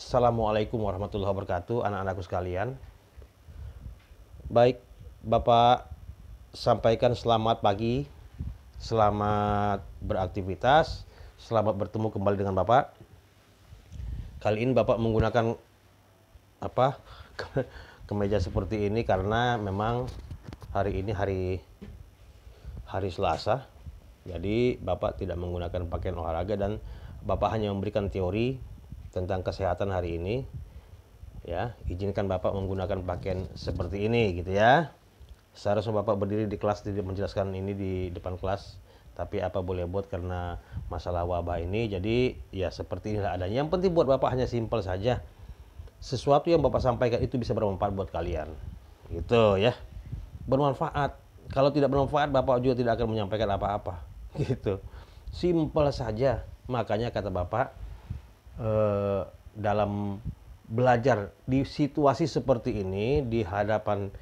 Assalamualaikum warahmatullahi wabarakatuh, anak-anakku sekalian. Baik, Bapak sampaikan selamat pagi, selamat beraktivitas, selamat bertemu kembali dengan Bapak. Kali ini Bapak menggunakan apa? Kemeja seperti ini karena memang hari ini hari Selasa. Jadi Bapak tidak menggunakan pakaian olahraga dan Bapak hanya memberikan teori tentang kesehatan hari ini. Ya, izinkan Bapak menggunakan pakaian seperti ini gitu ya. Seharusnya Bapak berdiri di kelas tidak menjelaskan ini di depan kelas, tapi apa boleh buat karena masalah wabah ini. Jadi ya seperti inilah adanya. Yang penting buat Bapak hanya simpel saja. Sesuatu yang Bapak sampaikan itu bisa bermanfaat buat kalian. Gitu ya. Bermanfaat. Kalau tidak bermanfaat, Bapak juga tidak akan menyampaikan apa-apa. Gitu. Simpel saja. Makanya kata Bapak, dalam belajar di situasi seperti ini, di hadapan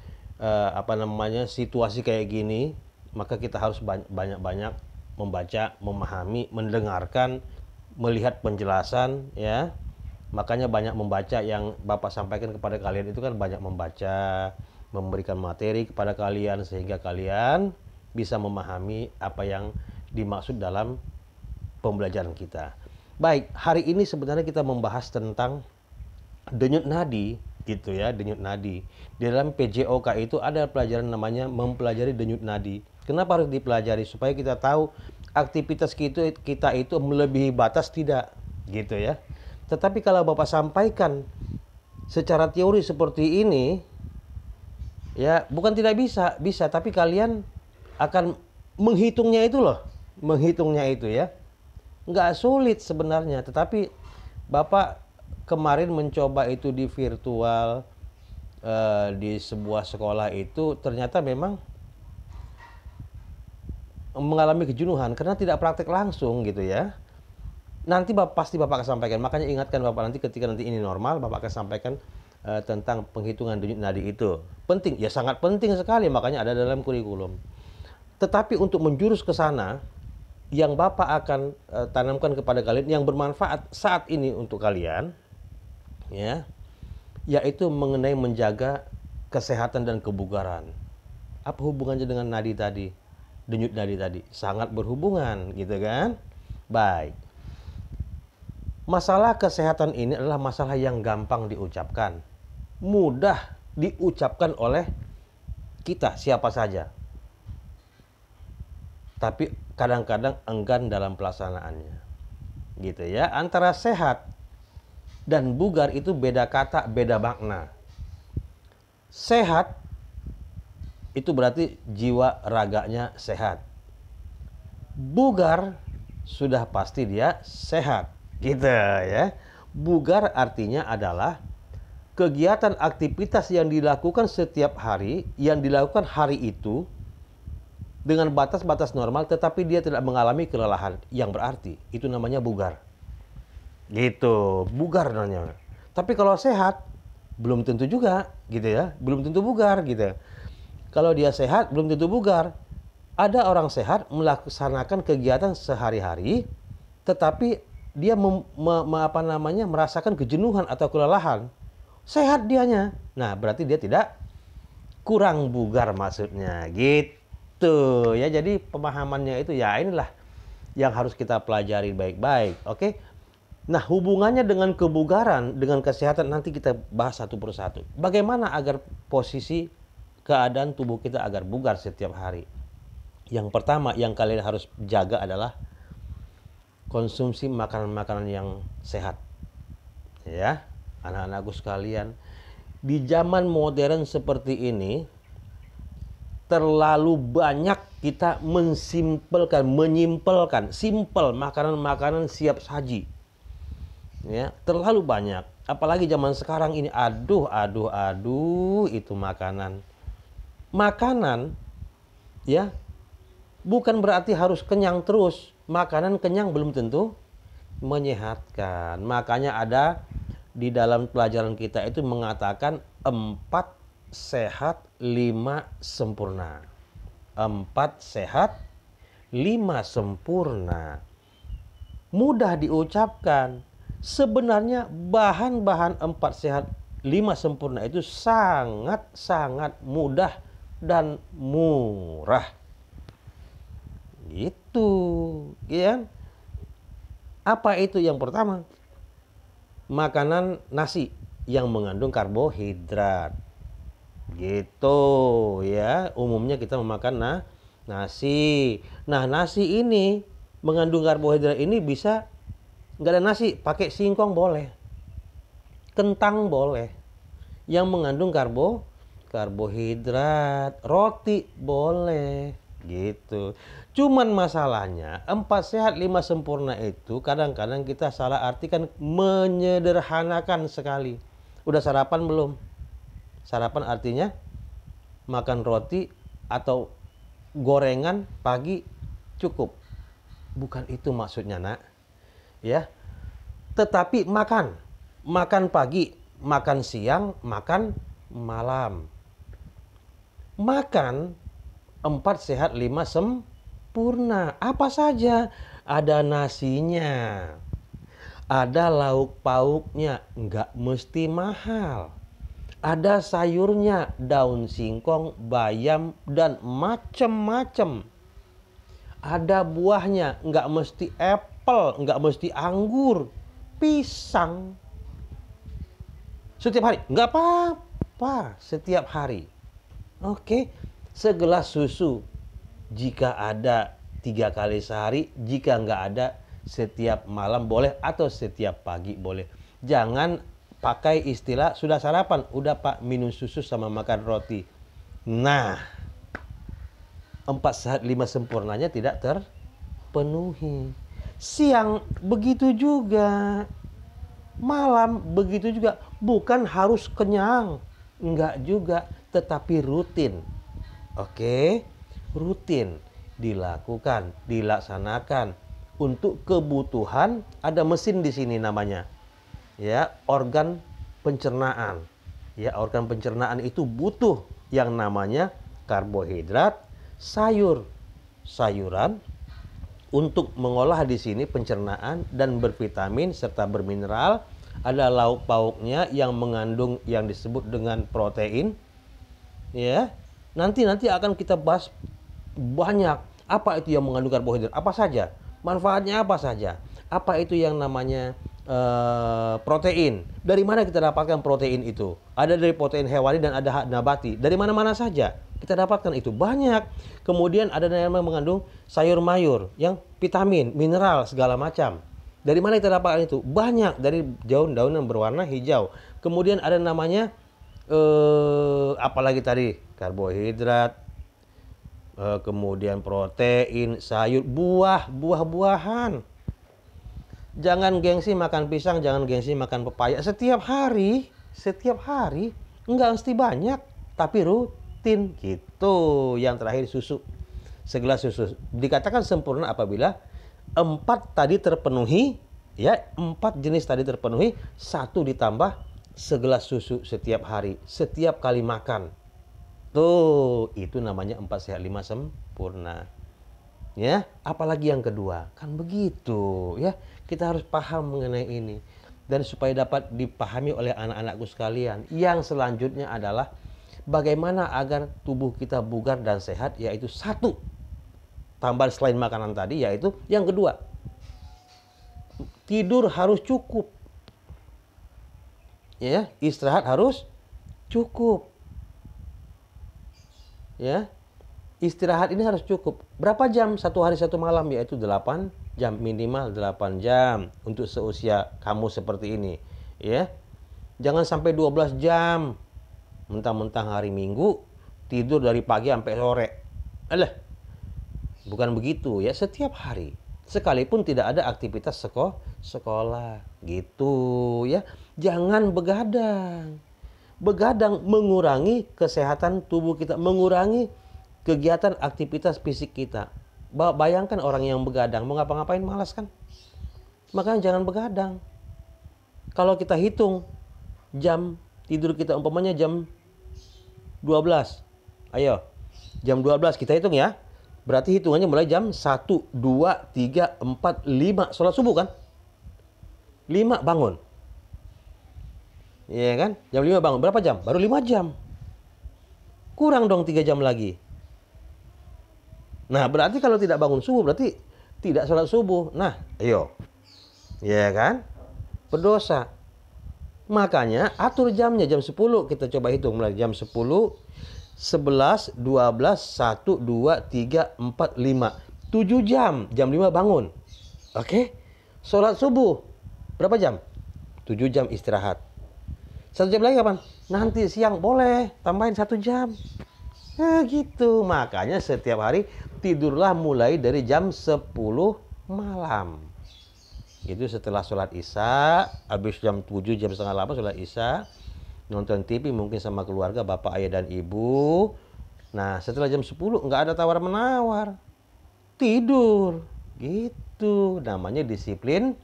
situasi kayak gini, maka kita harus banyak-banyak membaca, memahami, mendengarkan, melihat penjelasan ya. Makanya banyak membaca, yang Bapak sampaikan kepada kalian itu kan banyak membaca, memberikan materi kepada kalian sehingga kalian bisa memahami apa yang dimaksud dalam pembelajaran kita. Baik, hari ini sebenarnya kita membahas tentang denyut nadi gitu ya, denyut nadi. Di dalam PJOK itu ada pelajaran namanya mempelajari denyut nadi. Kenapa harus dipelajari? Supaya kita tahu aktivitas kita itu melebihi batas tidak, gitu ya. Tetapi kalau Bapak sampaikan secara teori seperti ini, ya bukan tidak bisa, tapi kalian akan menghitungnya itu loh, menghitungnya itu ya. Nggak sulit sebenarnya, tetapi Bapak kemarin mencoba itu di virtual, di sebuah sekolah itu ternyata memang mengalami kejenuhan karena tidak praktek langsung gitu ya. Nanti pasti Bapak akan sampaikan, makanya ingatkan Bapak nanti ketika nanti ini normal, Bapak akan sampaikan tentang penghitungan denyut nadi itu. Penting, ya sangat penting sekali, makanya ada dalam kurikulum. Tetapi untuk menjurus ke sana, yang Bapak akan tanamkan kepada kalian yang bermanfaat saat ini untuk kalian, ya, yaitu mengenai menjaga kesehatan dan kebugaran. Apa hubungannya dengan nadi tadi, denyut nadi tadi? Sangat berhubungan, gitu kan? Baik. Masalah kesehatan ini adalah masalah yang gampang diucapkan, mudah diucapkan oleh kita siapa saja. Tapi kadang-kadang enggan dalam pelaksanaannya. Gitu ya. Antara sehat dan bugar itu beda kata, beda makna. Sehat itu berarti jiwa raganya sehat. Bugar sudah pasti dia sehat. Gitu ya. Bugar artinya adalah kegiatan aktivitas yang dilakukan setiap hari, yang dilakukan hari itu dengan batas-batas normal, tetapi dia tidak mengalami kelelahan yang berarti. Itu namanya bugar. Gitu, bugar namanya. Tapi kalau sehat, belum tentu juga, gitu ya. Belum tentu bugar, gitu. Kalau dia sehat, belum tentu bugar. Ada orang sehat melaksanakan kegiatan sehari-hari, tetapi dia merasakan kejenuhan atau kelelahan. Sehat dianya. Nah, berarti dia tidak kurang bugar maksudnya, gitu ya. Jadi pemahamannya itu ya inilah yang harus kita pelajari baik-baik. Oke. Nah, hubungannya dengan kebugaran, dengan kesehatan nanti kita bahas satu persatu. Bagaimana agar posisi keadaan tubuh kita agar bugar setiap hari? Yang pertama yang kalian harus jaga adalah konsumsi makanan-makanan yang sehat. Ya, anak-anakku sekalian, di zaman modern seperti ini terlalu banyak kita menyimpelkan, simpel makanan-makanan siap saji. Ya, terlalu banyak. Apalagi zaman sekarang ini, aduh itu makanan. Makanan ya bukan berarti harus kenyang terus. Makanan kenyang belum tentu menyehatkan. Makanya ada di dalam pelajaran kita itu mengatakan 4 sehat 5 sempurna. 4 sehat 5 sempurna. Mudah diucapkan, Sebenarnya bahan-bahan 4 sehat 5 sempurna itu sangat-sangat mudah dan murah. Gitu, ya. Apa itu yang pertama? Makanan nasi yang mengandung karbohidrat. Gitu, ya. Umumnya kita memakan nasi. Nah, nasi ini mengandung karbohidrat ini bisa nggak ada nasi, pakai singkong boleh, kentang boleh, yang mengandung karbohidrat, roti boleh, gitu. Cuman masalahnya 4 sehat 5 sempurna itu kadang-kadang kita salah artikan, menyederhanakan sekali. Udah sarapan belum? Sarapan artinya makan roti atau gorengan pagi cukup. Bukan itu maksudnya, nak. Ya, tetapi makan pagi, makan siang, makan malam. Makan 4 sehat 5 sempurna. Apa saja? Ada nasinya, ada lauk pauknya, nggak mesti mahal. Ada sayurnya, daun singkong, bayam, dan macem-macem. Ada buahnya, nggak mesti apel, nggak mesti anggur, pisang. Setiap hari, nggak apa-apa, setiap hari. Oke, segelas susu, jika ada 3 kali sehari, jika nggak ada setiap malam boleh, atau setiap pagi boleh. Jangan pakai istilah sudah sarapan, udah pak minum susu sama makan roti. Nah, 4 sehat 5 sempurnanya tidak terpenuhi. Siang begitu juga, malam begitu juga. Bukan harus kenyang, enggak juga, tetapi rutin. Oke, rutin dilakukan, dilaksanakan untuk kebutuhan. Ada mesin di sini namanya, ya, organ pencernaan. Ya, organ pencernaan itu butuh yang namanya karbohidrat, sayuran untuk mengolah di sini pencernaan dan bervitamin serta bermineral. Ada lauk pauknya yang mengandung yang disebut dengan protein. Ya, nanti akan kita bahas banyak apa itu yang mengandung karbohidrat, apa saja, manfaatnya apa saja, apa itu yang namanya protein. Dari mana kita dapatkan protein itu? Ada dari protein hewani dan ada nabati. Dari mana-mana saja kita dapatkan itu banyak. Kemudian ada yang mengandung sayur mayur yang vitamin, mineral segala macam. Dari mana kita dapatkan itu? Banyak, dari daun-daun yang berwarna hijau. Kemudian ada namanya apalagi tadi, karbohidrat, kemudian protein, sayur, buah-buahan. Jangan gengsi makan pisang, jangan gengsi makan pepaya. Setiap hari, enggak mesti banyak, tapi rutin gitu. Yang terakhir susu, segelas susu. Dikatakan sempurna apabila 4 tadi terpenuhi, ya, 4 jenis tadi terpenuhi, 1 ditambah segelas susu setiap hari, setiap kali makan. Tuh, itu namanya 4 sehat 5 sempurna. Ya, apalagi yang kedua, kan begitu, ya. Kita harus paham mengenai ini. Dan supaya dapat dipahami oleh anak-anakku sekalian, yang selanjutnya adalah bagaimana agar tubuh kita bugar dan sehat, yaitu 1 tambahan selain makanan tadi, yaitu yang kedua, tidur harus cukup. Ya, istirahat harus cukup. Ya, istirahat ini harus cukup. Berapa jam satu hari satu malam? Yaitu 8 jam, minimal 8 jam untuk seusia kamu seperti ini, ya. Jangan sampai 12 jam. Mentang-mentang hari Minggu tidur dari pagi sampai sore. Alah. Bukan begitu, ya, setiap hari. Sekalipun tidak ada aktivitas sekolah, gitu, ya. Jangan begadang. Begadang mengurangi kesehatan tubuh kita, mengurangi kegiatan aktivitas fisik kita. Bayangkan orang yang begadang mau ngapa-ngapain, malas kan? Makanya jangan begadang. Kalau kita hitung jam tidur kita, umpamanya jam 12. Ayo, jam 12 kita hitung ya. Berarti hitungannya mulai jam 1, 2, 3, 4, 5. Sholat subuh kan? 5 bangun. Iya kan? Jam 5 bangun. Berapa jam? Baru 5 jam. Kurang dong 3 jam lagi. Nah, berarti kalau tidak bangun subuh, berarti tidak sholat subuh. Nah, ayo. Iya kan? Berdosa. Makanya atur jamnya jam 10. Kita coba hitung mulai jam 10, 11, 12, 1, 2, 3, 4, 5. 7 jam. Jam 5 bangun. Oke? Sholat subuh. Berapa jam? 7 jam istirahat. 1 jam lagi kapan? Nanti siang boleh. Tambahin 1 jam. Nah gitu. Makanya setiap hari tidurlah mulai dari jam 10 malam. Itu setelah sholat isya, habis jam 7, jam setengah 8 sholat isya, nonton TV mungkin sama keluarga, bapak, ayah, dan ibu. Nah setelah jam 10 nggak ada tawar-menawar, tidur. Gitu, namanya disiplin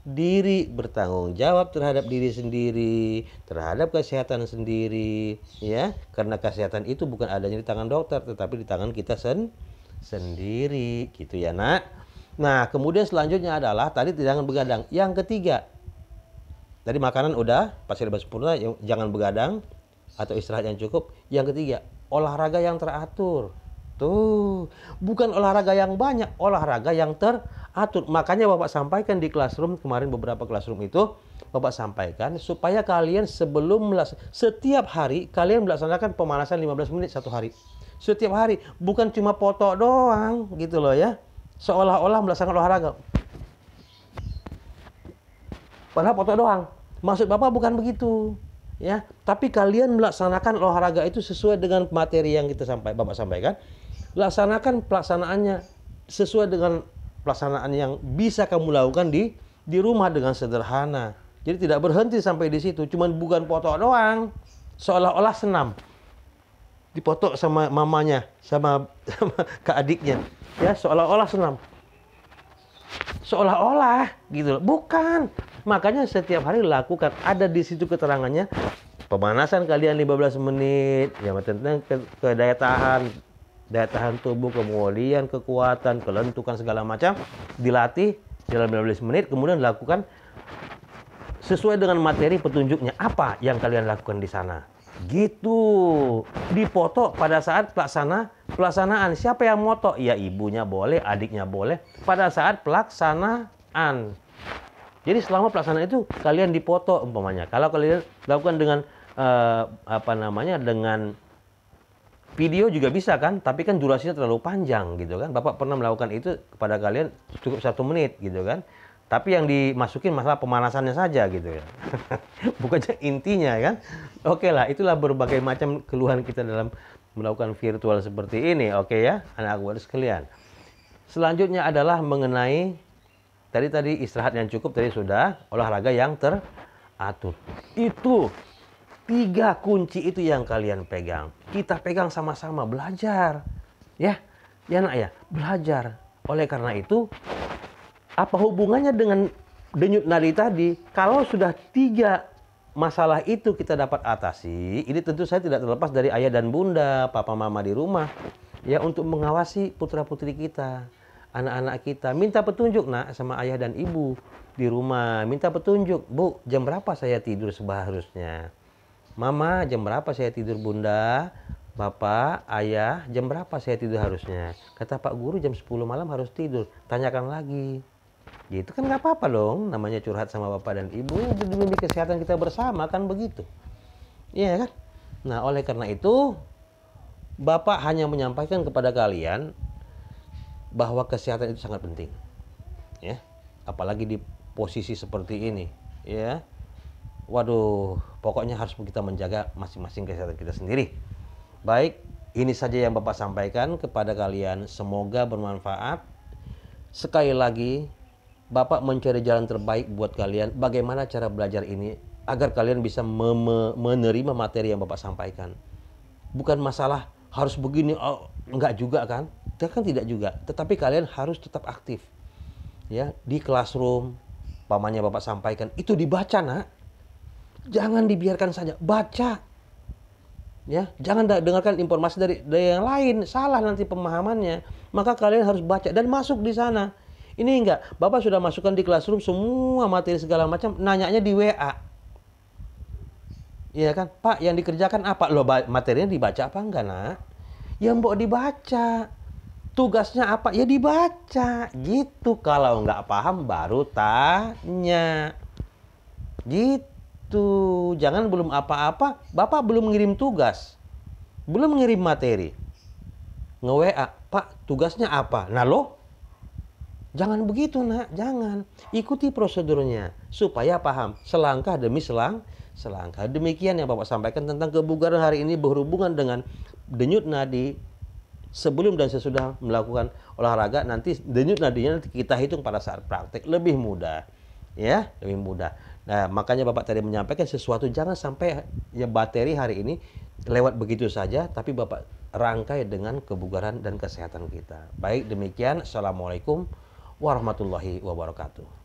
diri, bertanggung jawab terhadap diri sendiri, terhadap kesehatan sendiri. Ya, karena kesehatan itu bukan adanya di tangan dokter, tetapi di tangan kita sendiri. Gitu ya nak. Nah, kemudian selanjutnya adalah tadi jangan begadang. Yang ketiga, tadi makanan udah, pasti sempurna, jangan begadang atau istirahat yang cukup. Yang ketiga, olahraga yang teratur. Tuh, bukan olahraga yang banyak, olahraga yang teratur. Makanya Bapak sampaikan di classroom kemarin, beberapa classroom itu Bapak sampaikan supaya kalian setiap hari kalian melaksanakan pemanasan 15 menit satu hari. Setiap hari, bukan cuma foto doang gitu loh ya. Seolah-olah melaksanakan olahraga. Padahal foto doang. Maksud Bapak bukan begitu. Ya, tapi kalian melaksanakan olahraga itu sesuai dengan materi yang Bapak sampaikan. Laksanakan pelaksanaannya sesuai dengan pelaksanaan yang bisa kamu lakukan di rumah dengan sederhana. Jadi tidak berhenti sampai di situ, cuman bukan foto doang. Seolah-olah senam. Dipoto sama mamanya, sama ke adiknya. Ya, seolah-olah senam. Seolah-olah gitu loh. Bukan. Makanya setiap hari lakukan. Ada di situ keterangannya. Pemanasan kalian 15 menit. Ya, tentang ke daya tahan tubuh, kemudian kekuatan, kelentukan segala macam dilatih dalam 15 menit, kemudian dilakukan sesuai dengan materi petunjuknya. Apa yang kalian lakukan di sana? Gitu. Dipoto pada saat pelaksanaan. Siapa yang moto? Ya ibunya boleh, adiknya boleh. Pada saat pelaksanaan. Jadi selama pelaksanaan itu kalian dipoto umpamanya. Kalau kalian lakukan dengan dengan video juga bisa kan, tapi kan durasinya terlalu panjang gitu kan. Bapak pernah melakukan itu kepada kalian cukup 1 menit gitu kan. Tapi yang dimasukin masalah pemanasannya saja gitu ya. Bukannya intinya kan. Oke lah, itulah berbagai macam keluhan kita dalam melakukan virtual seperti ini. Oke ya, anak anak sekalian. Selanjutnya adalah mengenai tadi istirahat yang cukup, tadi sudah, olahraga yang teratur. Itu 3 kunci itu yang kalian pegang. Kita pegang sama-sama, belajar. Ya nak ya, belajar. Oleh karena itu, apa hubungannya dengan denyut nadi tadi? Kalau sudah 3 masalah itu kita dapat atasi, ini tentu saya tidak terlepas dari ayah dan bunda, papa mama di rumah. Ya, untuk mengawasi putra-putri kita, anak-anak kita. Minta petunjuk nak sama ayah dan ibu di rumah. Minta petunjuk, Bu, jam berapa saya tidur seharusnya? Mama, jam berapa saya tidur bunda? Bapak, ayah, jam berapa saya tidur harusnya? Kata Pak Guru jam 10 malam harus tidur. Tanyakan lagi. Gitu kan nggak apa-apa dong, namanya curhat sama bapak dan ibu demi kesehatan kita bersama kan begitu. Iya kan? Nah, oleh karena itu Bapak hanya menyampaikan kepada kalian bahwa kesehatan itu sangat penting. Ya. Apalagi di posisi seperti ini, ya. Waduh, pokoknya harus kita menjaga masing-masing kesehatan kita sendiri. Baik, ini saja yang Bapak sampaikan kepada kalian. Semoga bermanfaat. Sekali lagi, Bapak mencari jalan terbaik buat kalian. Bagaimana cara belajar ini agar kalian bisa menerima materi yang Bapak sampaikan. Bukan masalah harus begini, enggak juga kan? Itu kan tidak juga. Tetapi kalian harus tetap aktif. Ya, di classroom, pamannya Bapak sampaikan, itu dibaca nak. Jangan dibiarkan saja, baca. Ya, jangan dengarkan informasi dari yang lain, salah nanti pemahamannya. Maka kalian harus baca dan masuk di sana. Ini enggak, Bapak sudah masukkan di classroom semua materi segala macam, nanyanya di WA. Iya kan? Pak, yang dikerjakan apa? Loh, materinya dibaca apa enggak, Nak? Ya, mbok dibaca. Tugasnya apa? Ya dibaca. Gitu. Kalau nggak paham baru tanya. Gitu. Jangan belum apa-apa, Bapak belum ngirim tugas. Belum ngirim materi. Nge-WA, Pak, tugasnya apa? Nah, loh, jangan begitu, Nak. Jangan. Ikuti prosedurnya supaya paham. Selangkah demi selangkah. Demikian yang Bapak sampaikan tentang kebugaran hari ini berhubungan dengan denyut nadi sebelum dan sesudah melakukan olahraga. Nanti denyut nadinya nanti kita hitung pada saat praktek, lebih mudah. Ya, lebih mudah. Nah, makanya Bapak tadi menyampaikan sesuatu, jangan sampai ya materi hari ini lewat begitu saja, tapi Bapak rangkai dengan kebugaran dan kesehatan kita. Baik, demikian. Assalamualaikum warahmatullahi wabarakatuh.